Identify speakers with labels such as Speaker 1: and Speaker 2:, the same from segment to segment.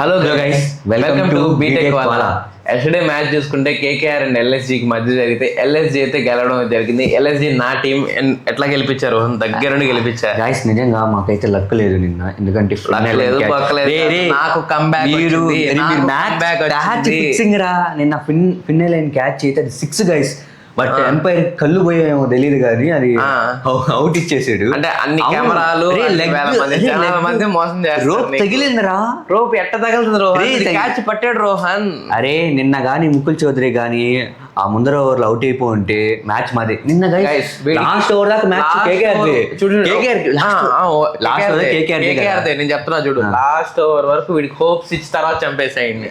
Speaker 1: Hello
Speaker 2: guys,
Speaker 1: welcome to BTech Wala.
Speaker 2: Wala.
Speaker 1: Yesterday match చూసుకుంటే KKR and ఎల్ఎస్జికి మధ్య జరిగితే ఎల్ఎస్జి అయితే గెలవడం జరిగింది. ఎల్ఎస్జి నా టీం ఎట్లా గెలిపించారు, దగ్గరుండి గెలిపించారు.
Speaker 2: గాయస్ నిజంగా మాకైతే లక్ లేదు నిన్న, ఎందుకంటే
Speaker 1: నాకు కంబ్యాక్
Speaker 2: ఫిక్సింగ్ రా. నిన్న ఫిన్నెల్ లైన్ క్యాచ్ అయితే అది 6 గైస్. బట్ ఎంపైర్ కళ్ళు పోయేమో తెలియదు కానీ అది అవుట్ ఇచ్చేసాడు.
Speaker 1: అంటే అన్ని కెమెరాలు మోసం చేస్తారు.
Speaker 2: రోప్ తగిలిందిరా.
Speaker 1: రోప్ ఎట్ట తగలుతుంది రోహన్, క్యాచ్ పట్టాడు రోహన్.
Speaker 2: అరే నిన్న గానీ ముకుల్ చౌదరి గానీ ఆ ముందర ఓవర్లు అవుట్ అయిపోయి ఉంటే మ్యాచ్ మాది. నిన్న లాస్ట్ ఓవర్ దాకా మ్యాచ్
Speaker 1: కేకేఆర్. నేను చెప్తున్నా చూడు, లాస్ట్ ఓవర్ వరకు వీడికి హోప్స్ ఇచ్చి తర్వాత చంపేసాయండి.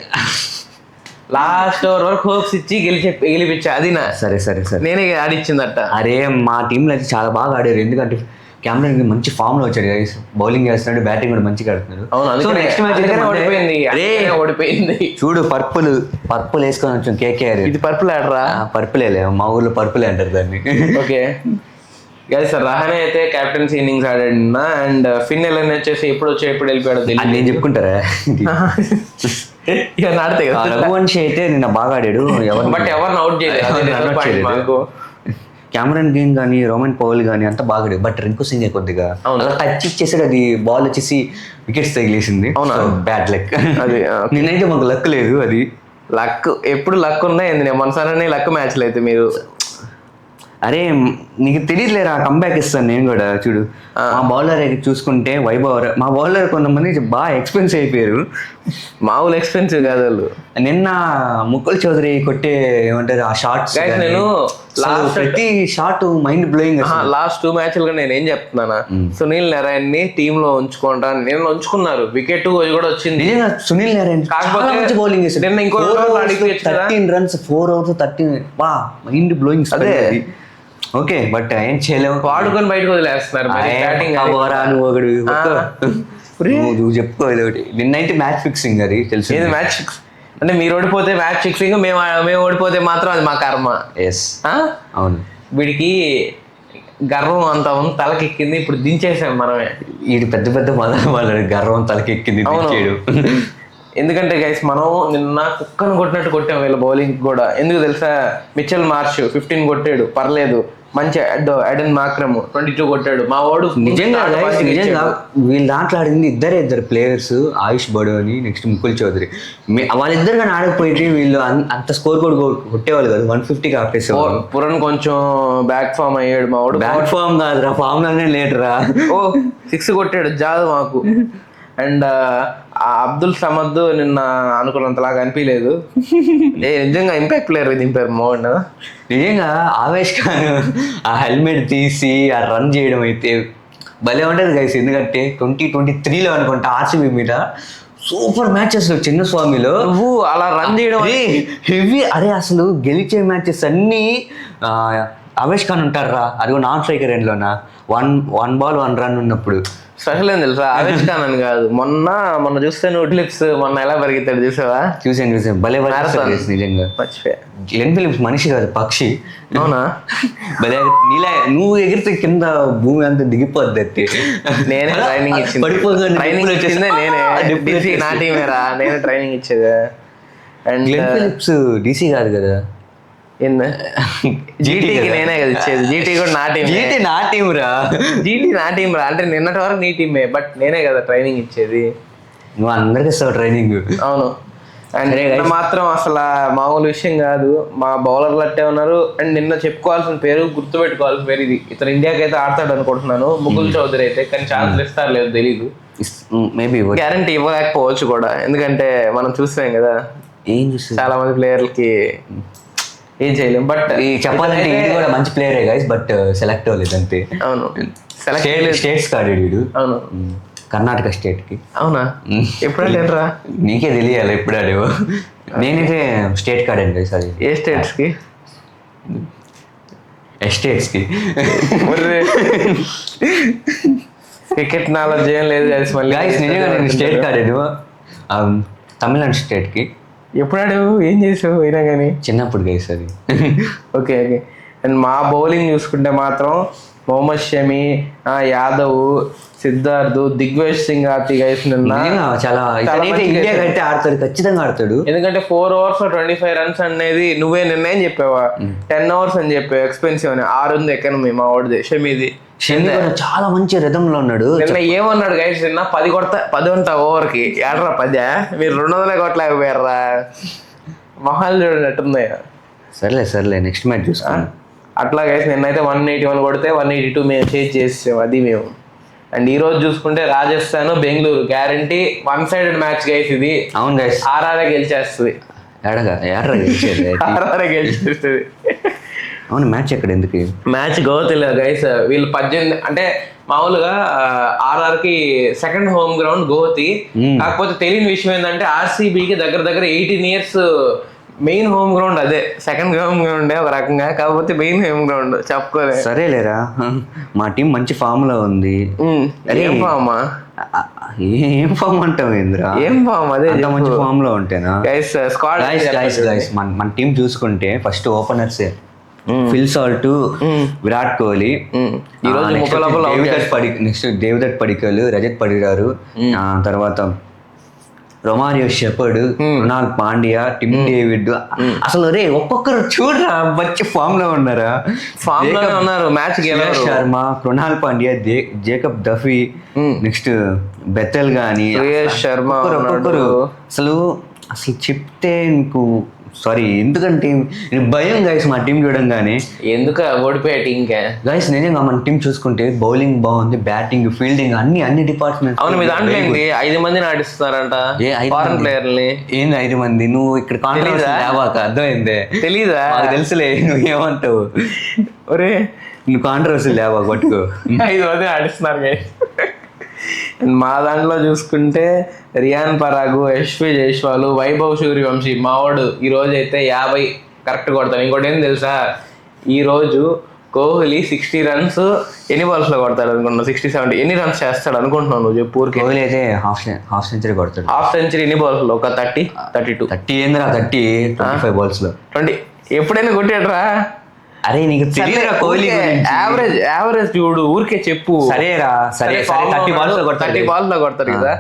Speaker 1: లాస్ట్ ఓవర్ వరకు హోప్స్ ఇచ్చి గెలిపించా. అది నా
Speaker 2: సరే సరే సరే
Speaker 1: నేనే ఆడిచ్చిందట.
Speaker 2: అరే మా టీంలో అయితే చాలా బాగా ఆడారు, ఎందుకంటే కెమెరా మంచి ఫామ్ లో వచ్చాడు గైస్. బౌలింగ్ చేస్తున్నాడు, బ్యాటింగ్ కూడా మంచిగా ఆడుతున్నాడు.
Speaker 1: నెక్స్ట్ మ్యాచ్ ఓడిపోయింది.
Speaker 2: చూడు పర్పుల్ వేసుకొని వచ్చాం కేకేఆర్.
Speaker 1: ఇది పర్పుల్ ఆడరా?
Speaker 2: పర్పులే, మా ఊర్లో పర్పులే అంటారు దాన్ని.
Speaker 1: ఓకే గైస్, రహానే అయితే కెప్టెన్సీ ఇన్నింగ్స్ ఆడాడు అండ్ ఫిన్నెల్ వచ్చేసి ఎప్పుడు వెళ్ళిపోయాడు తెలియదు.
Speaker 2: నేను చెప్పుకుంటారా రఘువంశీ అయితే నిన్న బాగా ఆడాడు,
Speaker 1: బట్ ఎవరిని అవుట్ చేయలేదు.
Speaker 2: కెమెరాన్ గ్రీన్ కానీ రోమన్ పౌల్ కానీ అంతా బాగా ఆడాడు. బట్ రింకు సింగ్ కొద్దిగా టచ్ ఇచ్చేసాడు, అది బాల్ వచ్చేసి వికెట్స్ తగిలేసింది. బ్యాడ్ లక్ అది. నేనైతే మాకు లక్ లేదు. అది
Speaker 1: లక్ ఎప్పుడు లక్ ఉన్నాయి. నేను మనసానే లక్ మ్యాచ్లు అయితే మీరు.
Speaker 2: అరే నీకు తెలియదులేరా, కంబ్యాక్ ఇస్తాను నేను కూడా. చూడు మా బౌలర్ చూసుకుంటే వైభవ్, మా బౌలర్ కొంతమంది బాగా ఎక్స్పెన్సివ్ అయిపోయారు.
Speaker 1: మామూలు ఎక్స్పెన్సివ్ కాదు వాళ్ళు.
Speaker 2: నిన్న ముకుల్ చౌదరి కొట్టే ఏమంటారు ఆ షార్ట్స్,
Speaker 1: నేను
Speaker 2: ప్రతి షాట్ మైండ్ బ్లోయింగ్.
Speaker 1: లాస్ట్ 2 మ్యాచ్లు నేను ఏం చెప్తున్నానా, సునీల్ నారాయణ్ ని టీమ్ లో ఉంచుకుంటా. నేను ఉంచుకున్నారు, వికెట్ కూడా వచ్చింది.
Speaker 2: సునీల్ నారాయణ్ కాకపోతే బౌలింగ్
Speaker 1: నిన్న ఇంకో
Speaker 2: 13 runs 4 overs 13. వా మైండ్ బ్లోయింగ్. అదే ఓకే, బట్ ఏం చేయలేము,
Speaker 1: వాడుకొని బయటకు వదిలేస్తున్నారు.
Speaker 2: నువ్వు చెప్పుకోవాలి ఒకటి. నిన్నైతే మ్యాచ్ ఫిక్సింగ్, అది తెలుసు.
Speaker 1: మ్యాచ్ ఫిక్స్ అంటే మీరు ఓడిపోతే మ్యాచ్ ఫిక్సింగ్, మేము ఓడిపోతే మాత్రం అది మా కర్మ.
Speaker 2: ఎస్ అవును.
Speaker 1: వీడికి గర్వం అంతా ఉంది, తలకెక్కింది. ఇప్పుడు దించేసాం మనమే.
Speaker 2: వీడి పెద్ద పెద్ద వాళ్ళ గర్వం తలకెక్కింది.
Speaker 1: ఎందుకంటే గైస్ మనం నిన్న కుక్కను కొట్టినట్టు కొట్టాం వీళ్ళ బౌలింగ్ కూడా. ఎందుకు తెలుసా, మిచెల్ మార్ష్ 15 కొట్టాడు, పర్లేదు. మంచి ఎడెన్ మాక్రమ్ 22 కొట్టాడు. మా వాడు
Speaker 2: నిజంగా వీళ్ళు దాంట్లో ఆడింది ఇద్దరు ప్లేయర్స్, ఆయుష్ బడు అని నెక్స్ట్ ముకుల్ చౌదరి. వాళ్ళిద్దరు కానీ ఆడకపోయింది వీళ్ళు అంత స్కోర్ కూడా కొట్టేవాళ్ళు కాదు. 150 ఆపేసేవాళ్ళు.
Speaker 1: పురన్ కొంచెం బ్యాక్ ఫామ్ అయ్యాడు. మా వాడు
Speaker 2: బ్యాక్ ఫామ్ కాదురా, ఫామ్ లోనే లేటరా.
Speaker 1: 6 కొట్టాడు, జాదు మాకు. అండ్ అబ్దుల్ సమద్ నిన్న అనుకున్నంతలాగా అనిపించలేదు. నిజంగా ఇంపాక్ట్ ప్లేయర్ దింపారు మోహన్.
Speaker 2: నిజంగా ఆవేష్ ఖాన్ ఆ హెల్మెట్ తీసి ఆ రన్ చేయడం అయితే భలే ఉంటుంది గైస్. ఎందుకంటే 2023లో అనుకుంటా ఆర్సీబీ మీద సూపర్ మ్యాచెస్ చిన్నస్వామిలో
Speaker 1: నువ్వు అలా రన్ చేయడం
Speaker 2: హెవీ. అరే అసలు గెలిచే మ్యాచెస్ అన్నీ ఆవేష్ ఖాన్ ఉంటారా, అది నాన్ స్ట్రైకర్ ఎండ్లోనా 1 ball 1 run ఉన్నప్పుడు.
Speaker 1: స్పెషల్ ఏం తెలుసా, ఆవేష్ ఖాన్ అని కాదు, మొన్న చూస్తే నువ్వు క్లిప్స్ మొన్న ఎలా పరిగెత్తాడు చూసావా?
Speaker 2: చూసాను భలే నిజంగా. గ్లెన్ ఫిలిప్స్ మనిషి కాదు, పక్షి.
Speaker 1: అవునా?
Speaker 2: భలే నీలా నువ్వు ఎగిరితే కింద భూమి అంతా దిగిపోద్ది.
Speaker 1: నేనే ట్రైనింగ్ ఇచ్చింది, నేనే నా టీమేరా, నేనే ట్రైనింగ్ ఇచ్చేది. అండ్
Speaker 2: గ్లెన్ ఫిలిప్స్ డీసీ కాదు కదా,
Speaker 1: జీటీకి నేనే కదా ఇచ్చేది. జీటీ కూడా నా టీం.
Speaker 2: జీటీ నా టీం రా.
Speaker 1: అంటే నిన్నటి వరకు నీ టీమే, బట్ నేనే కదా ట్రైనింగ్ ఇచ్చేది.
Speaker 2: నువ్వు అందరికి ఇస్తావు ట్రైనింగ్.
Speaker 1: అవును. అండ్ మాత్రం అసలు మామూలు విషయం కాదు. మా బౌలర్లు అట్టే ఉన్నారు. అండ్ నిన్న చెప్పుకోవాల్సిన పేరు, గుర్తుపెట్టుకోవాల్సిన పేరు ఇది. ఇతను ఇండియాకి అయితే ఆడతాడు అనుకుంటున్నాను, ముకుల్ చౌదరి అయితే. కానీ ఛాన్సులు ఇస్తారు లేదు తెలీదు, మేబీ గ్యారంటీ ఇవ్వలేకపోవచ్చు కూడా. ఎందుకంటే మనం చూసాం కదా చాలా మంది ప్లేయర్లకి ఏం చేయలేం. బట్
Speaker 2: చెప్పాలంటే ఇది కూడా మంచి ప్లేయరే గైస్, బట్ సెలెక్ట్ అవ్వలేదు అంతే.
Speaker 1: అవును,
Speaker 2: స్టేట్స్ ఆడాడు వీడు.
Speaker 1: అవును,
Speaker 2: కర్ణాటక స్టేట్ కి.
Speaker 1: అవునా? ఎప్పుడంటేనరా?
Speaker 2: నీకే తెలియాలి ఎప్పుడు ఆడేవో. నేనైతే స్టేట్ కి ఆడాను గైస్. అది
Speaker 1: ఏ స్టేట్స్ కి?
Speaker 2: ఎస్టేట్స్ కి.
Speaker 1: క్రికెట్ నాలెడ్జ్ ఏం లేదు గైస్. మళ్ళీ
Speaker 2: నిజంగా నేను స్టేట్ కి ఆడాను, తమిళనాడు స్టేట్ కి.
Speaker 1: ఎప్పుడు ఆడావు, ఏం చేసావు అయినా కానీ?
Speaker 2: చిన్నప్పుడు గైస్ అది.
Speaker 1: Okay okay. అండ్ మా బౌలింగ్ చూసుకుంటే మాత్రం మొహమ్మద్ షమి, యాదవ్, సిద్ధార్థ్, దిగ్వేష్ సింగ్ ఆర్తి గైస్ నిన్న
Speaker 2: చాలా ఇండియా అయితే ఆడతాడు, ఖచ్చితంగా ఆడతాడు.
Speaker 1: ఎందుకంటే 4 overs 25 runs అనేది నువ్వే నిర్ణయం చెప్పావా, 10 overs అని చెప్పావు ఎక్స్పెన్సివ్ అని. 6 ఉంది ఎకానమీ మా వాడిది షమీది.
Speaker 2: చాలా మంచి రిథమ్ లో ఉన్నాడు.
Speaker 1: నిన్న ఏమన్నాడు గైస్, నిన్న 10 ఉంటా ఓవర్కి, ఏడరా 10 మీరు 200 కొట్టలేకపోయారా, మొహాలు చూడనట్టుంది.
Speaker 2: సర్లే నెక్స్ట్ మ్యాచ్ చూస్తాను.
Speaker 1: అట్లా గైస్ నిన్నైతే 181 కొడితే 182 మేము చేంజ్ చేసాం, అది మేము. అండ్ ఈ రోజు చూసుకుంటే Rajasthan Bengaluru guarantee 1-sided match guys ఇది.
Speaker 2: అవును గైస్,
Speaker 1: ఆర్ఆర్ఏ గెలిచేస్తుంది. ఆర్ఆర్ఏ గెలిచేస్తుంది.
Speaker 2: అవును, మ్యాచ్ ఎక్కడ ఎందుకు?
Speaker 1: మ్యాచ్ గోతిలో గైస్. వీళ్ళు 18 అంటే మామూలుగా ఆర్ఆర్కి సెకండ్ హోమ్ గ్రౌండ్ గోతి. కాకపోతే తెలియని విషయం ఏంటంటే ఆర్సీబీకి దగ్గర 18 years మెయిన్ హోమ్ గ్రౌండ్ అదే. సెకండ్ హోమ్ గ్రౌండ్ ఒక రకంగా, కాకపోతే మెయిన్ హోమ్ గ్రౌండ్ చెప్పుకోలే.
Speaker 2: సరేలేరా, మా టీం మంచి ఫామ్ లో ఉంది.
Speaker 1: ఏం ఫామ్?
Speaker 2: ఏం ఫామ్ అంటావు ఏంద్రా?
Speaker 1: ఏం ఫామ్? అదే
Speaker 2: మంచి ఫామ్ లో ఉంటేనా
Speaker 1: గైస్. స్క్వాడ్
Speaker 2: గైస్ మన టీం చూసుకుంటే first openers Phil Salt, Virat Kohli, next Devdutt Padikkal, Rajat Patidar, తర్వాత Romario Shepherd, Krunal Pandya, Tim David. అసలు రే ఒక్కొక్కరు చూడరా మంచి ఫామ్ లో ఉన్నారా.
Speaker 1: మ్యాచ్
Speaker 2: Sharma, Krunal Pandya, Jacob Duffy, next Bethell గాని
Speaker 1: శర్మ
Speaker 2: ఒక్కొక్కరు అసలు చెప్తే నీకు సారీ, ఎందుకంటే భయం గైస్ మా టీం చూడంగానే.
Speaker 1: ఎందుకు ఓడిపోయా టీం
Speaker 2: గైస్? నిజంగా మన టీం చూసుకుంటే బౌలింగ్ బాగుంది, బ్యాటింగ్, ఫీల్డింగ్ అన్ని డిపార్ట్మెంట్స్.
Speaker 1: అవును, మీ దాంట్లో ఏంటి 5 మందిని ఆడిస్తున్నారంట ఫారెన్ ప్లేయర్ని.
Speaker 2: ఏంది 5 మంది? నువ్వు ఇక్కడ కాంట్రవర్సీ అర్థమైందే? తెలీదా? నాకు తెలుసులే, నువ్వు ఏమంటావు? ఒరే నువ్వు కాంట్రవర్సీ లేవా పట్టుకో.
Speaker 1: 5 మంది ఆడిస్తున్నారు గైస్. మా దాంట్లో చూసుకుంటే రియాన్ పరాగు, యశ్వి జైస్వాల్, వైభవ్ సూర్యవంశీ మావాడు ఈ రోజు అయితే 50 కరెక్ట్ కొడతాను. ఇంకోటి ఏం తెలుసా, ఈ రోజు కోహ్లీ 60 runs ఎన్ని బాల్స్ లో కొడతాడు అనుకుంటున్నావు? 60-70 ఎన్ని రన్స్ చేస్తాడు అనుకుంటున్నావు నువ్వు చెప్పు? ఊరికి
Speaker 2: కోహ్లీ అయితే హాఫ్ సెంచరీ కొడతాడు.
Speaker 1: హాఫ్ సెంచరీ ఎన్ని బాల్స్ లో? ఒక 30
Speaker 2: ఏందిరా 25 balls లో
Speaker 1: 20 ఎప్పుడైనా కొట్టాడరా?
Speaker 2: అరే నీకు తెలియదురా కోహ్లీ
Speaker 1: యావరేజ్ చూడు, ఊరికే చెప్పు.
Speaker 2: సరేరా, సరే 30 balls
Speaker 1: లో కొడతారు కదా,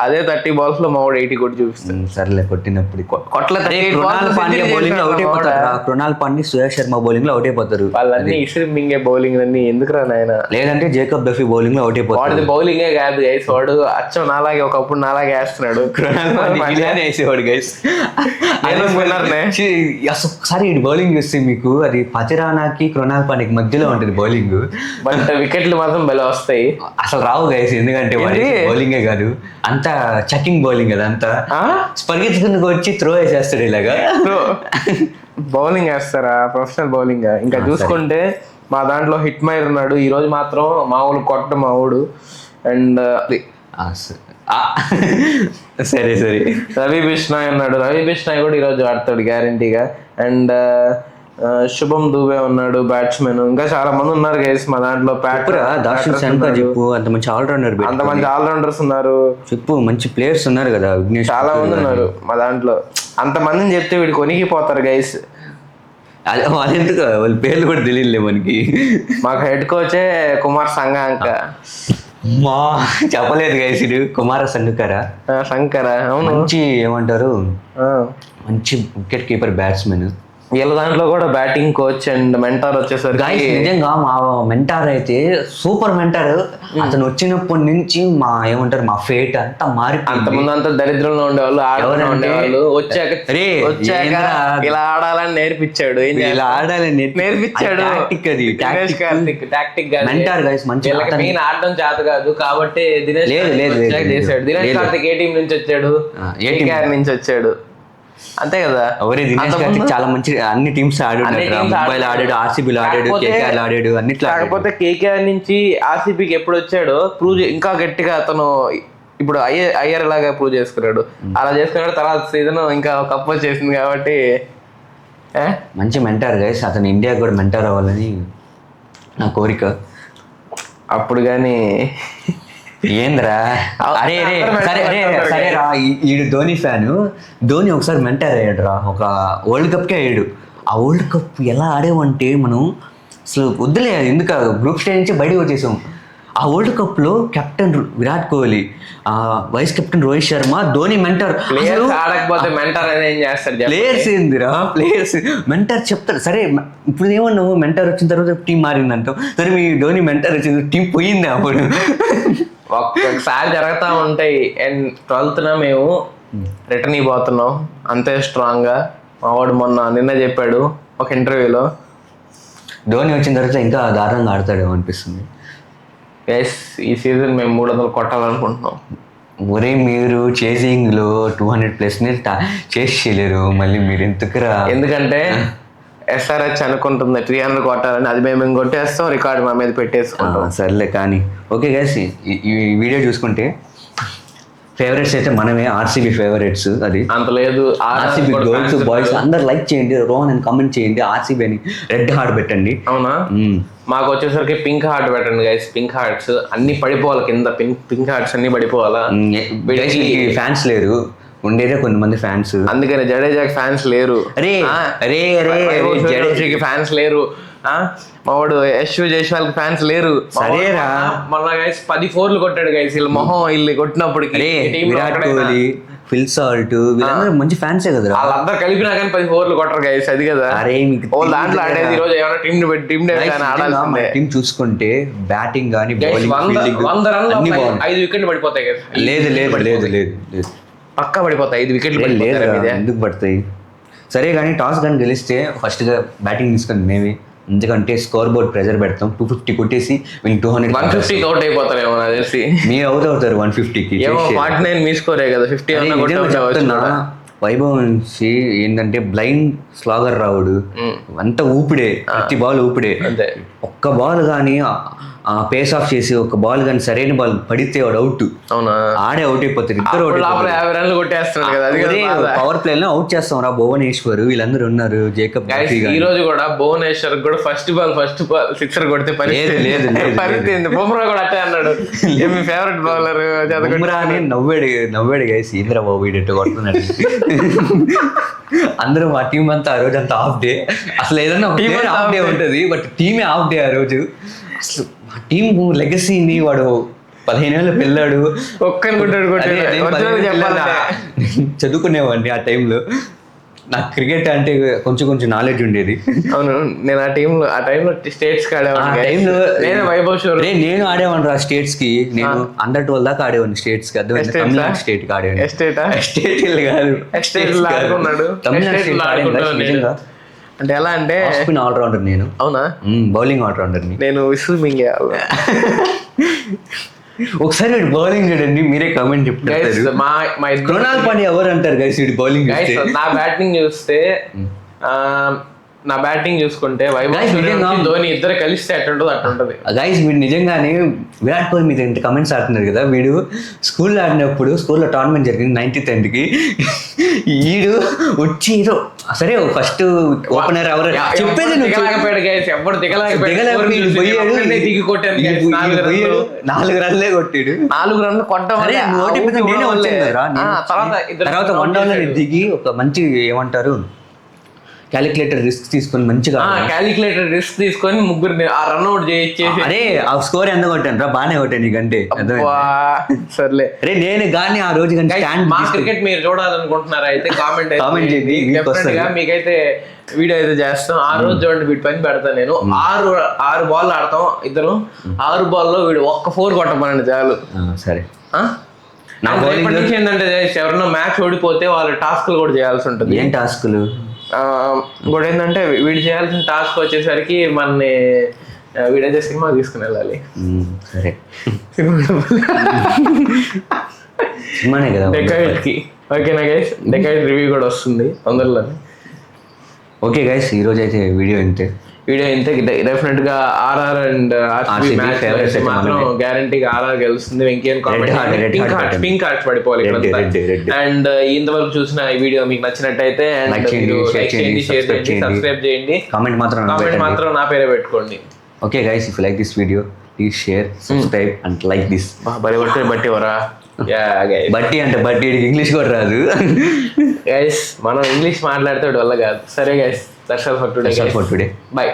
Speaker 1: అదే 30 balls లో మా వాడు 80 కొట్టి చూపిస్తాను.
Speaker 2: సర్లే కొట్టినప్పుడు
Speaker 1: కృణాల్ పాండ్యా
Speaker 2: బౌలింగ్ లో అవుట్ అయిపోతారు. కృణాల్ పాండ్యా, సురేష్ శర్మ బౌలింగ్ లో అవుట్ అయిపోతారు.
Speaker 1: వాళ్ళన్నీ ఇసురు మింగే బౌలింగ్ అన్ని ఎందుకురా నాయన.
Speaker 2: లేదంటే జేకబ్ డఫీ బౌలింగ్ లో అవుట్ అయిపోతారు.
Speaker 1: వాడిది బౌలింగే కాదు గైస్, వాడు అచ్చం నాలాగే ఒకప్పుడు నాలాగే వేస్తున్నాడు.
Speaker 2: కృణాల్ పాండ్యా వేసేవాడు గైస్. ఒకసారి బౌలింగ్ చూస్తే మీకు అది పతిరానాకి కృణాల్ పాండ్యాకి మధ్యలో ఉంటుంది బౌలింగ్.
Speaker 1: బట్ వికెట్లు మాత్రం బల వస్తాయి.
Speaker 2: అసలు రావు గైస్, ఎందుకంటే బౌలింగే కాదు, అంతా చెకింగ్ బౌలింగ్ కదా, అంతా స్పర్గించుకుని వచ్చి త్రో వేసేస్తాడు ఇలాగా.
Speaker 1: బౌలింగ్ వేస్తారా? Professional bowling. ఇంకా చూసుకుంటే మా దాంట్లో హిట్ మైర్ ఉన్నాడు. ఈ రోజు మాత్రం మామూలు కొట్ట మావుడు. అండ్
Speaker 2: సరే
Speaker 1: రవి బిష్నాయ్ ఉన్నాడు. రవి బిష్నాయ్ కూడా ఈరోజు ఆడతాడు గ్యారంటీగా. అండ్ శుభం దూబే ఉన్నాడు బ్యాట్స్మెన్. ఇంకా చాలా మంది ఉన్నారు గైస్ మా దాంట్లో.
Speaker 2: చెప్పు, అంత మంచి
Speaker 1: ఆల్రౌండర్స్ ఉన్నారు.
Speaker 2: చెప్పు, మంచి ప్లేయర్స్ ఉన్నారు కదా,
Speaker 1: చాలా మంది ఉన్నారు మా దాంట్లో. అంత మందిని చెప్తే వీడు కొనిగిపోతారు గైస్.
Speaker 2: వాళ్ళెందుకు, వాళ్ళ పేర్లు కూడా తెలియలే మనకి.
Speaker 1: మాకు హెడ్ కోచే కుమార్ సంగాంక.
Speaker 2: మా చెప్పలేదు గైస్, ఇది కుమార శంకర. అవును, మంచి ఏమంటారు, మంచి వికెట్ కీపర్ బ్యాట్స్మెన్.
Speaker 1: వీళ్ళ దాంట్లో కూడా బ్యాటింగ్ కోచ్ అండ్ మెంటార్ వచ్చేసరికి
Speaker 2: నిజంగా మా మెంటార్ అయితే సూపర్ మెంటార్. అతను వచ్చినప్పటి నుంచి మా ఏమంటారు మా ఫేట్ అంతా మారిపోయింది.
Speaker 1: అంతకుముందు అంతా దరిద్రంలో ఉండేవాళ్ళు, ఉండేవాళ్ళు. వచ్చాక ఇలా ఆడాలని నేర్పించాడు.
Speaker 2: ఇలా ఆడాలని నేర్పించాడు.
Speaker 1: టాక్టిక్
Speaker 2: మెంటార్ గైస్ మంచి.
Speaker 1: మెయిన్ ఆడడం చేత కాదు కాబట్టి దినేష్ చేశాడు. దినేష్ కార్తిక్ ఏ టీం నుంచి వచ్చాడు? కేకేఆర్ నుంచి వచ్చాడు, అంతే కదా.
Speaker 2: చాలా మంచి అన్ని టీమ్స్ ఆడాడు. ముంబైలో ఆడాడు, ఆర్సీబీలో ఆడాడు, కేకేఆర్ ఆడాడు, అన్నిట్లో.
Speaker 1: కాకపోతే కేకేఆర్ నుంచి ఆర్సీబీకి ఎప్పుడు వచ్చాడో ప్రూవ్ ఇంకా గట్టిగా అతను ఇప్పుడు అయ్యర్ లాగా ప్రూవ్ చేసుకున్నాడు. అలా చేసుకున్నాడు. తర్వాత సీజన్ ఇంకా కప్ వచ్చేసింది కాబట్టి
Speaker 2: మంచి మెంటార్ గైస్. అతను ఇండియాకి కూడా మెంటార్ అవ్వాలని నా కోరిక.
Speaker 1: అప్పుడు కానీ
Speaker 2: ఏంద్రా, అరే సరేరా, ఈడు ధోని ఫ్యాను. ధోని ఒకసారి మెంటర్ అయ్యాడు రా, ఒక వరల్డ్ కప్కే అయ్యాడు. ఆ వరల్డ్ కప్ ఎలా ఆడేమంటే మనం అసలు వద్దులే, ఎందుకు గ్రూప్ స్టేజ్ నుంచి బయటకు వచ్చేసాం. ఆ వరల్డ్ కప్లో captain Virat Kohli, vice captain Rohit Sharma, Dhoni mentor.
Speaker 1: Players ఆడకపోతే మెంటర్ అనేది ఏం చేస్తారు?
Speaker 2: ప్లేయర్స్ ఏందిరా, ప్లేయర్స్ మెంటర్ చెప్తారు. సరే ఇప్పుడు ఏమన్నావు, మెంటర్ వచ్చిన తర్వాత టీం మారిందంటావు. సరే మీ ధోని మెంటర్ వచ్చింది, టీం పోయింది అప్పుడు.
Speaker 1: ఒక్కొక్కసారి జరుగుతూ ఉంటాయి. అండ్ 12th మేము రిటర్న్ ఇవ్వబోతున్నాం అంతే స్ట్రాంగ్గా. మా వాడు నిన్న చెప్పాడు ఒక ఇంటర్వ్యూలో,
Speaker 2: ధోని వచ్చిన తర్వాత ఇంకా దారుణంగా ఆడతాడేమో అనిపిస్తుంది.
Speaker 1: ఎస్, ఈ సీజన్ మేము 300 కొట్టాలనుకుంటున్నాం.
Speaker 2: ఒరే మీరు చేసింగ్లో 200+ చేసి చేయలేరు, మళ్ళీ మీరు ఎందుకురా?
Speaker 1: ఎందుకంటే SRH అనుకుంటుంది 300 కొట్టాలని, అది మేము కొట్టేస్తాం, రికార్డు మా మీద పెట్టేసుకుంటాం.
Speaker 2: సర్లే కానీ ఓకే గైస్, ఈ వీడియో చూసుకుంటే ఫేవరెట్స్ అయితే మనమే, ఆర్సీబీ ఫేవరెట్స్. అది
Speaker 1: అంత లేదు,
Speaker 2: ఆర్సీబీ గర్ల్స్ బాయ్స్ అందరు లైక్ చేయండి, రోహన్ అని కామెంట్ చేయండి, ఆర్సీబీ అని రెడ్ హార్ట్ పెట్టండి.
Speaker 1: అవునా, మాకు వచ్చేసరికి పింక్ హార్ట్ పెట్టండి గైస్. పింక్ హార్ట్స్ అన్ని పడిపోవాలి కింద, పింక్ హార్ట్స్ అన్ని పడిపోవాలా.
Speaker 2: ఫ్యాన్స్ లేరు, ఉండేదే కొంతమంది ఫ్యాన్స్, అందుకని
Speaker 1: జడేజాకి ఫ్యాన్స్ లేరు, జడేజాకి ఫ్యాన్స్ లేరు, మావాడు జైస్వాల్కి ఫ్యాన్స్ లేరు.
Speaker 2: సరేరా,
Speaker 1: మొన్న గైస్ 10 4లు కొట్టాడు గైస్. వీళ్ళు మొహం వీళ్ళు కొట్టినప్పటికి
Speaker 2: విరాట్ కోహ్లీ, ఫిల్ సాల్ట్ వీళ్ళందరూ మంచి ఫ్యాన్సే కదా.
Speaker 1: వాళ్ళందరూ కలిపినా కానీ 10 4లు కొట్టరు గైస్, అది కదా.
Speaker 2: అరే
Speaker 1: దాంట్లో ఆడేది ఈ రోజు ఏమైనా
Speaker 2: టీం చూసుకుంటే బ్యాటింగ్ కానీ బౌలింగ్
Speaker 1: 100 రన్లు 5 వికెట్లు పడిపోతాయి కదా.
Speaker 2: లేదు లేదు లేదు లేదు లేదు,
Speaker 1: పక్కా పడిపోతాయి 5 వికెట్లు.
Speaker 2: ఎందుకు పడతాయి? సరే కానీ టాస్ కానీ గెలిస్తే ఫస్ట్గా బ్యాటింగ్ తీసుకొని మేమే, ఎందుకంటే స్కోర్ బోర్డ్ ప్రెజర్ పెడతాం. 250 కొట్టేసి వీళ్ళు
Speaker 1: 150 అవుట్ అయిపోతారేమో నాకు తెలిసి.
Speaker 2: మీరు అవుట్ అవుతారు 150కి.
Speaker 1: 49 మీ స్కోరే కదా, 50
Speaker 2: వైభవ్ నుంచి ఏంటంటే బ్లైండ్ స్లాగర్ రావుడు, అంతా ఊపిడే, ప్రతి బాల్ ఊపిడే. ఒక్క బాల్ కానీ పేస్ ఆఫ్ చేసి ఒక బాల్ కానీ సరైన బాల్ పడితే వాడు అవుట్.
Speaker 1: అవునా,
Speaker 2: ఆడే అవుట్ అయిపోతారు ఇద్దరు.
Speaker 1: 50 రన్లు కొట్టేస్తున్నాడు కదా.
Speaker 2: పవర్ ప్లే లో అవుట్ చేస్తాం రా. భువనేశ్వర్ వీళ్ళందరూ ఉన్నారు, జేకబ్.
Speaker 1: ఈ రోజు కూడా భువనేశ్వర్ కూడా ఫస్ట్ బాల్ సిక్సర్ కొడితే పరిస్థితి. బుమ్రా కూడా అట్టే అన్నాడు, మీ ఫేవరెట్ బౌలర్
Speaker 2: బుమ్రా అని నవ్వాడు గైస్. ఇంద్రబాబు వీడెట్టు కొడుతున్నాడు. అందరూ మా టీం అంతా ఆ రోజు అంతా హాఫ్ డే. అసలు ఏదన్నా హాఫ్ డే ఉంటుంది, బట్ టీమే హాఫ్ డే ఆ రోజు. అసలు మా టీం లెగసీని వాడు 15 ఏళ్ళ పిల్లాడు చదువుకునేవాడిని ఆ టైంలో. నాకు క్రికెట్ అంటే కొంచెం నాలెడ్జ్ ఉండేది.
Speaker 1: అవును, నేను ఆ టైంలో స్టేట్స్
Speaker 2: నేను ఆడేవాడిని రా స్టేట్స్ కి. నేను Under 12 దాకా ఆడేవాడిని స్టేట్స్ కి. అర్థమైంది, తమిళనాడు స్టేట్ కి ఆడేవాడిని. స్టేట్ కాదు, తమిళనాడు స్టేట్ ఆడేవాడిని.
Speaker 1: అంటే ఎలా అంటే
Speaker 2: స్పిన్ ఆల్రౌండర్ నేను.
Speaker 1: అవునా,
Speaker 2: బౌలింగ్ ఆల్రౌండర్
Speaker 1: నేను స్విమ్మింగ్.
Speaker 2: ఒకసారి బౌలింగ్ చూడండి, మీరే కామెంట్ చెప్తారు. కృణాల్ పాండ్యా ఎవరు అంటారు గైస్ వీడి బౌలింగ్.
Speaker 1: నా బ్యాటింగ్ చూసుకుంటే ధోని ఇద్దరు కలిస్తే అట్టుంటది
Speaker 2: గైస్. వీడు నిజంగానే విరాట్ కోహ్లీ మీద ఇంత కమెంట్స్ ఆడుతున్నారు కదా. వీడు స్కూల్లో ఆడినప్పుడు, స్కూల్లో టోర్నమెంట్ జరిగింది 9th 10th కి. వీడు వచ్చి సరే ఫస్ట్ ఓపెనర్ ఎవరు చెప్పేది 4 రన్లే కొట్టాడు.
Speaker 1: 4 రన్లు
Speaker 2: తర్వాత 1 డౌన్ దిగి ఒక మంచి ఏమంటారు క్యాలిక్యులేటర్ రిస్క్ తీసుకొని మంచిగా
Speaker 1: ముగ్గురు ఆ రన్ అవుట్ చేయించేసి,
Speaker 2: అరే ఆ స్కోర్ ఎంత కొట్టాను రా, బాగానే కొట్టాను నీకంటే.
Speaker 1: సర్లే
Speaker 2: అరే నేను కానీ ఆ రోజు
Speaker 1: మా క్రికెట్ మీరు చూడాలనుకుంటున్నారా అయితే కామెంట్ చేయండి. మీకైతే వీడియో అయితే చేస్తాం. ఆ రోజు చూడండి, వీటి పని పెడతాను నేను. 6 బాల్ ఆడతాం ఇద్దరు. 6 బాల్లో వీడు ఒక్క 4 కొట్టమనండి చాలు.
Speaker 2: సరే,
Speaker 1: ఏంటంటే ఎవరన్నా మ్యాచ్ ఓడిపోతే వాళ్ళు టాస్క్లు కూడా చేయాల్సి ఉంటుంది.
Speaker 2: ఏం టాస్క్లు?
Speaker 1: ఇంకోటి ఏంటంటే వీడు చేయాల్సిన టాస్క్ వచ్చేసరికి మనని వీడైతే సినిమా తీసుకుని వెళ్ళాలి.
Speaker 2: సరే, సినిమానే కదా.
Speaker 1: డెకాయిడ్కి ఓకేనా గైస్, డెకాయిడ్ రివ్యూ కూడా వస్తుంది తొందరలో.
Speaker 2: ఓకే గైస్, ఈరోజు అయితే వీడియో ఇంతే.
Speaker 1: డెఫినెట్ గా ఆర్ఆర్ అండ్ ఆర్సీబీ మ్యాచ్ మాత్రం గ్యారంటీగా ఆర్ఆర్ గెలుస్తుంది. ఇంకేం పింక్ హార్ట్స్ పడిపోవాలి. అండ్ ఇంతవరకు చూసిన ఈ వీడియో మీకు నచ్చినట్టయితే లైక్ చేయండి, షేర్ చేయండి, సబ్స్క్రైబ్ చేయండి, కామెంట్ మాత్రం నా పేరే పెట్టుకోండి.
Speaker 2: Okay guys, if you like this video please share, subscribe and like this.
Speaker 1: బట్టి ఎవరా
Speaker 2: బట్టి అంటే బట్టి ఇంగ్లీష్ కూడా రాదు
Speaker 1: గైస్, మనం ఇంగ్లీష్ మాట్లాడితే వల్ల కాదు. సరే guys. That's all for today
Speaker 2: for today
Speaker 1: by